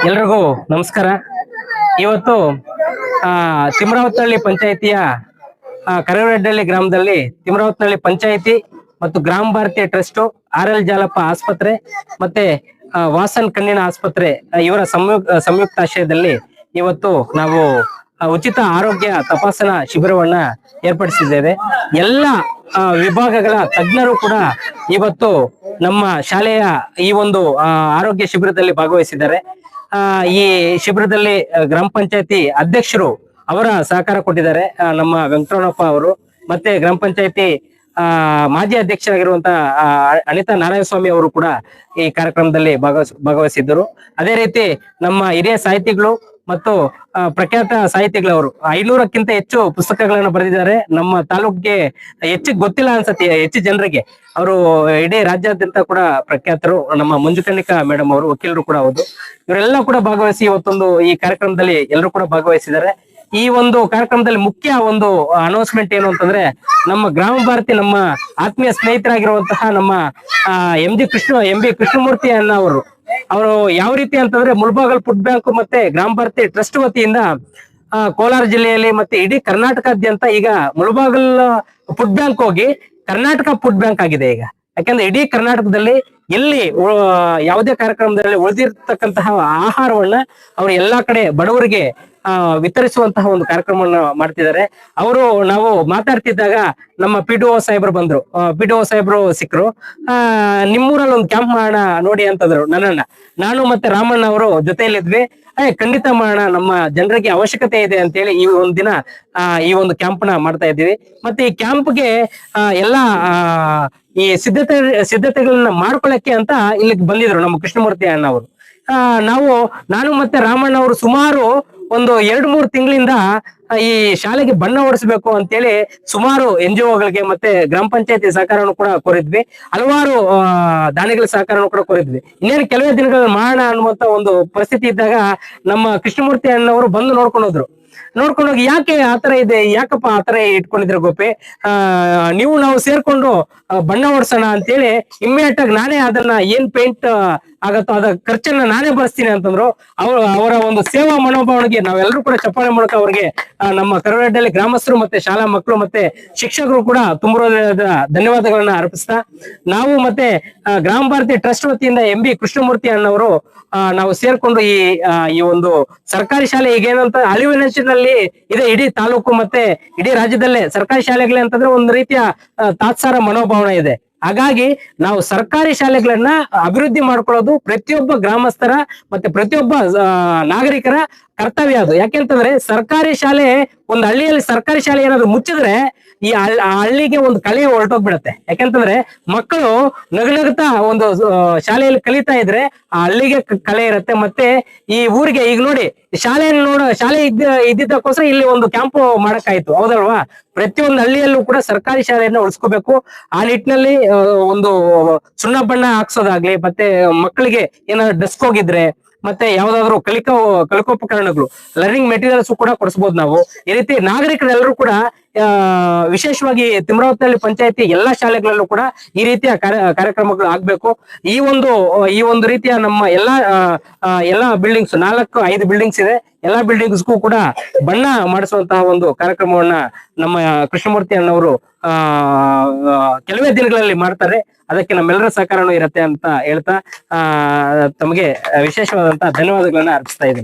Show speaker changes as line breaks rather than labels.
ಎಲ್ರಿಗೂ ನಮಸ್ಕಾರ. ಇವತ್ತು ತಿಮ್ರಾವತ್ನಹಳ್ಳಿ ಪಂಚಾಯಿತಿಯ ಕರವರಡ್ಡಳ್ಳಿ ಗ್ರಾಮದಲ್ಲಿ ತಿಮ್ರಾವತ್ನಹಳ್ಳಿ ಪಂಚಾಯಿತಿ ಮತ್ತು ಗ್ರಾಮ ಭಾರತಿ ಟ್ರಸ್ಟ್, RL ಜಾಲಪ್ಪ ಆಸ್ಪತ್ರೆ ಮತ್ತೆ ವಾಸನ್ ಕಣ್ಣಿನ ಆಸ್ಪತ್ರೆ ಇವರ ಸಂಯುಕ್ತ ಆಶ್ರಯದಲ್ಲಿ ಇವತ್ತು ನಾವು ಉಚಿತ ಆರೋಗ್ಯ ತಪಾಸಣಾ ಶಿಬಿರವನ್ನ ಏರ್ಪಡಿಸಿದ್ದೇವೆ. ಎಲ್ಲ ವಿಭಾಗಗಳ ತಜ್ಞರು ಕೂಡ ಇವತ್ತು ನಮ್ಮ ಶಾಲೆಯ ಈ ಒಂದು ಆರೋಗ್ಯ ಶಿಬಿರದಲ್ಲಿ ಭಾಗವಹಿಸಿದ್ದಾರೆ. ಈ ಶಿಬಿರದಲ್ಲಿ ಗ್ರಾಮ ಪಂಚಾಯತಿ ಅಧ್ಯಕ್ಷರು ಅವರ ಸಹಕಾರ ಕೊಟ್ಟಿದ್ದಾರೆ, ನಮ್ಮ ವೆಂಕಟರಮಣಪ್ಪ ಅವರು. ಮತ್ತೆ ಗ್ರಾಮ ಪಂಚಾಯತಿ ಮಾಜಿ ಅಧ್ಯಕ್ಷರಾಗಿರುವಂತಹ ಅನಿತಾ ನಾರಾಯಣಸ್ವಾಮಿ ಅವರು ಕೂಡ ಈ ಕಾರ್ಯಕ್ರಮದಲ್ಲಿ ಭಾಗವಹಿಸಿದ್ದರು. ಅದೇ ರೀತಿ ನಮ್ಮ ಹಿರಿಯ ಸಾಹಿತಿಗಳು ಮತ್ತು ಪ್ರಖ್ಯಾತ ಸಾಹಿತಿಗಳವರು 500ಕ್ಕಿಂತ ಹೆಚ್ಚು ಪುಸ್ತಕಗಳನ್ನು ಬರೆದಿದ್ದಾರೆ. ನಮ್ಮ ತಾಲೂಕಿಗೆ ಹೆಚ್ಚು ಗೊತ್ತಿಲ್ಲ ಅನ್ಸತ್ತೆ ಹೆಚ್ಚು ಜನರಿಗೆ. ಅವರು ಇಡೀ ರಾಜ್ಯಾದ್ಯಂತ ಕೂಡ ಪ್ರಖ್ಯಾತರು. ನಮ್ಮ ಮಂಜುಕರ್ಣಿಕಾ ಮೇಡಮ್ ಅವರು ವಕೀಲರು ಕೂಡ ಹೌದು. ಇವರೆಲ್ಲ ಕೂಡ ಭಾಗವಹಿಸಿ ಇವತ್ತೊಂದು ಈ ಕಾರ್ಯಕ್ರಮದಲ್ಲಿ ಎಲ್ಲರೂ ಕೂಡ ಭಾಗವಹಿಸಿದ್ದಾರೆ. ಈ ಒಂದು ಕಾರ್ಯಕ್ರಮದಲ್ಲಿ ಮುಖ್ಯ ಒಂದು ಅನೌನ್ಸ್ಮೆಂಟ್ ಏನು ಅಂತಂದ್ರೆ, ನಮ್ಮ ಗ್ರಾಮ ಭಾರತಿ ನಮ್ಮ ಆತ್ಮೀಯ ಸ್ನೇಹಿತರಾಗಿರುವಂತಹ ನಮ್ಮ ಎಂ ಬಿ ಕೃಷ್ಣಮೂರ್ತಿ ಅಣ್ಣ ಅವರು ಯಾವ ರೀತಿ ಅಂತಂದ್ರೆ, ಮುಳಬಾಗಲ್ ಫುಡ್ ಬ್ಯಾಂಕ್ ಮತ್ತೆ ಗ್ರಾಮ ಭಾರತಿ ಟ್ರಸ್ಟ್ ವತಿಯಿಂದ ಕೋಲಾರ ಜಿಲ್ಲೆಯಲ್ಲಿ ಮತ್ತೆ ಇಡೀ ಕರ್ನಾಟಕದಾದ್ಯಂತ ಈಗ ಮುಳಬಾಗಲ್ ಫುಡ್ ಬ್ಯಾಂಕ್ ಹೋಗಿ ಕರ್ನಾಟಕ ಫುಡ್ ಬ್ಯಾಂಕ್ ಆಗಿದೆ ಈಗ. ಯಾಕಂದ್ರೆ ಇಡೀ ಕರ್ನಾಟಕದಲ್ಲಿ ಎಲ್ಲಿ ಯಾವುದೇ ಕಾರ್ಯಕ್ರಮದಲ್ಲಿ ಉಳಿದಿರ್ತಕ್ಕಂತಹ ಆಹಾರವನ್ನ ಅವರು ಎಲ್ಲಾ ಕಡೆ ಬಡವರಿಗೆ ವಿತರಿಸುವಂತಹ ಒಂದು ಕಾರ್ಯಕ್ರಮವನ್ನು ಮಾಡ್ತಿದ್ದಾರೆ. ನಾವು ಮಾತಾಡ್ತಿದ್ದಾಗ ನಮ್ಮ PDO ಸಾಹೇಬ್ರು ಬಂದ್ರು. PDO ಸಾಹೇಬ್ರು ಸಿಕ್ಕರು. ನಿಮ್ಮೂರಲ್ಲಿ ಒಂದು ಕ್ಯಾಂಪ್ ಮಾಡೋಣ ನೋಡಿ ಅಂತಂದ್ರು ನನ್ನನ್ನ. ನಾನು ಮತ್ತೆ ರಾಮಣ್ಣ ಅವರು ಜೊತೆಯಲ್ಲಿದ್ವಿ. ಖಂಡಿತ ಮಾಡೋಣ, ನಮ್ಮ ಜನರಿಗೆ ಅವಶ್ಯಕತೆ ಇದೆ ಅಂತೇಳಿ ಈ ಒಂದು ದಿನ ಈ ಒಂದು ಕ್ಯಾಂಪ್ ನ ಮಾಡ್ತಾ ಇದ್ದೀವಿ. ಮತ್ತೆ ಈ ಕ್ಯಾಂಪ್ಗೆ ಎಲ್ಲಾ ಈ ಸಿದ್ಧತೆಗಳನ್ನ ಮಾಡ್ಕೊಳಕ್ಕೆ ಅಂತ ಇಲ್ಲಿಗೆ ಬಂದಿದ್ರು ನಮ್ಮ ಕೃಷ್ಣಮೂರ್ತಿ ಅಣ್ಣ ಅವರು. ನಾನು ಮತ್ತೆ ರಾಮಣ್ಣ ಅವರು ಸುಮಾರು ಒಂದು 2-3 ತಿಂಗಳಿಂದ ಈ ಶಾಲೆಗೆ ಬಣ್ಣ ಹೊಡಿಸ್ಬೇಕು ಅಂತೇಳಿ ಸುಮಾರು NGOಗಳಿಗೆ ಮತ್ತೆ ಗ್ರಾಮ ಪಂಚಾಯತಿ ಸಹಕಾರವನ್ನು ಕೂಡ ಕೋರಿದ್ವಿ. ಹಲವಾರು ದಾನಿಗಳ ಸಹಕಾರವನ್ನು ಕೂಡ ಕೋರಿದ್ವಿ. ಇನ್ನೇನು ಕೆಲವೇ ದಿನಗಳಲ್ಲಿ ಮಾಡೋಣ ಅನ್ನುವಂತ ಒಂದು ಪರಿಸ್ಥಿತಿ ಇದ್ದಾಗ ನಮ್ಮ ಕೃಷ್ಣಮೂರ್ತಿ ಅಣ್ಣವರು ಬಂದು ನೋಡ್ಕೊಂಡು ಹೋಗಿ, ಯಾಕೆ ಆತರ ಇದೆ, ಯಾಕಪ್ಪ ಆತರ ಇಟ್ಕೊಂಡಿದ್ರೆ ಗೋಪಿ, ನಾವು ಸೇರ್ಕೊಂಡು ಬಣ್ಣ ಹೊಡ್ಸೋಣ ಅಂತೇಳಿ ಇಮ್ಮಿಡಿಯೇಟ್ ಆಗಿ ನಾನೇ ಅದನ್ನ ಏನ್ ಪೇಂಟ್ ಆಗತ್ತೋ ಅದ ಖರ್ಚನ್ನ ನಾನೇ ಬರ್ಸ್ತೀನಿ ಅಂತಂದ್ರು. ಅವರ ಒಂದು ಸೇವಾ ಮನೋಭಾವನೆಗೆ ನಾವೆಲ್ಲರೂ ಕೂಡ ಚಪ್ಪಾಳೆ ಮೂಲಕ ಅವ್ರಿಗೆ ನಮ್ಮ ಕರವರಡ್ಡಳ್ಳಿ ಗ್ರಾಮಸ್ಥರು ಮತ್ತೆ ಶಾಲಾ ಮಕ್ಕಳು ಮತ್ತೆ ಶಿಕ್ಷಕರು ಕೂಡ ತುಂಬ ಧನ್ಯವಾದಗಳನ್ನ ಅರ್ಪಿಸ್ತಾ, ನಾವು ಮತ್ತೆ ಗ್ರಾಮ ಭಾರತಿ ಟ್ರಸ್ಟ್ ವತಿಯಿಂದ MB ಕೃಷ್ಣಮೂರ್ತಿ ಅಣ್ಣವರು ನಾವು ಸೇರ್ಕೊಂಡು ಈ ಒಂದು ಸರ್ಕಾರಿ ಶಾಲೆ ಈಗೇನಂತ ಅಳಿವಿನಂಚಿನಲ್ಲಿ ಇದೆ ಇಡೀ ತಾಲೂಕು ಮತ್ತೆ ಇಡೀ ರಾಜ್ಯದಲ್ಲೇ ಸರ್ಕಾರಿ ಶಾಲೆಗಳೇ ಅಂತಂದ್ರೆ ಒಂದು ರೀತಿಯ ತಾತ್ಸಾರ ಮನೋಭಾವನೆ ಇದೆ. ಹಾಗಾಗಿ ನಾವು ಸರ್ಕಾರಿ ಶಾಲೆಗಳನ್ನ ಅಭಿವೃದ್ಧಿ ಮಾಡ್ಕೊಳ್ಳೋದು ಪ್ರತಿಯೊಬ್ಬ ಗ್ರಾಮಸ್ಥರ ಮತ್ತೆ ಪ್ರತಿಯೊಬ್ಬ ನಾಗರಿಕರ ಕರ್ತವ್ಯ ಅದು. ಯಾಕೆಂತಂದ್ರೆ ಸರ್ಕಾರಿ ಶಾಲೆ, ಒಂದು ಹಳ್ಳಿಯಲ್ಲಿ ಸರ್ಕಾರಿ ಶಾಲೆ ಏನಾದ್ರು ಮುಚ್ಚಿದ್ರೆ ಈ ಹಳ್ಳಿಗೆ ಒಂದು ಕಲೆ ಹೊರಟೋಗ್ಬಿಡತ್ತೆ. ಯಾಕೆಂತಂದ್ರೆ ಮಕ್ಕಳು ನಗನಗ್ತಾ ಒಂದು ಶಾಲೆಯಲ್ಲಿ ಕಲಿತಾ ಇದ್ರೆ ಆ ಹಳ್ಳಿಗೆ ಕಲೆ ಇರುತ್ತೆ. ಮತ್ತೆ ಈ ಊರಿಗೆ ಈಗ ನೋಡಿ ಶಾಲೆ ಇದ್ದಿದ್ದಕ್ಕೋಸ್ಕರ ಇಲ್ಲಿ ಒಂದು ಕ್ಯಾಂಪ್ ಮಾಡಕ್ಕಾಯ್ತು, ಹೌದಲ್ವಾ? ಪ್ರತಿಯೊಂದು ಹಳ್ಳಿಯಲ್ಲೂ ಕೂಡ ಸರ್ಕಾರಿ ಶಾಲೆಯನ್ನ ಉಳಿಸ್ಕೋಬೇಕು. ಆ ನಿಟ್ಟಿನಲ್ಲಿ ಒಂದು ಸುಣ್ಣ ಬಣ್ಣ ಹಾಕ್ಸೋದಾಗ್ಲಿ, ಮತ್ತೆ ಮಕ್ಕಳಿಗೆ ಏನಾದ್ರು ಡೆಸ್ಕ್ ಹೋಗಿದ್ರೆ ಮತ್ತೆ ಯಾವ್ದಾದ್ರು ಕಲಿಕೋಪಕರಣಗಳು, ಲರ್ನಿಂಗ್ ಮೆಟೀರಿಯಲ್ಸ್ ಕೂಡ ಕೊಡಿಸಬಹುದು ನಾವು. ಈ ರೀತಿ ನಾಗರಿಕರೆಲ್ಲರೂ ಕೂಡ ವಿಶೇಷವಾಗಿ ತಿಮ್ರಾವತ್ನಹಳ್ಳಿ ಪಂಚಾಯತಿ ಎಲ್ಲಾ ಶಾಲೆಗಳಲ್ಲೂ ಕೂಡ ಈ ರೀತಿಯ ಕಾರ್ಯಕ್ರಮಗಳು ಆಗ್ಬೇಕು. ಈ ಒಂದು ರೀತಿಯ ನಮ್ಮ ಎಲ್ಲಾ ಬಿಲ್ಡಿಂಗ್ಸ್ 4-5 ಬಿಲ್ಡಿಂಗ್ಸ್ ಇದೆ. ಎಲ್ಲಾ ಬಿಲ್ಡಿಂಗ್ಸ್ಗೂ ಕೂಡ ಬಣ್ಣ ಮಾಡಿಸುವಂತಹ ಒಂದು ಕಾರ್ಯಕ್ರಮವನ್ನ ನಮ್ಮ ಕೃಷ್ಣಮೂರ್ತಿ ಅಣ್ಣವರು ಕೆಲವೇ ದಿನಗಳಲ್ಲಿ ಮಾಡ್ತಾರೆ. ಅದಕ್ಕೆ ನಮ್ಮೆಲ್ಲರ ಸಹಕಾರನೂ ಇರುತ್ತೆ ಅಂತ ಹೇಳ್ತಾ ತಮಗೆ ವಿಶೇಷವಾದಂತಹ ಧನ್ಯವಾದಗಳನ್ನ ಅರ್ಪಿಸ್ತಾ ಇದ್ದೀನಿ.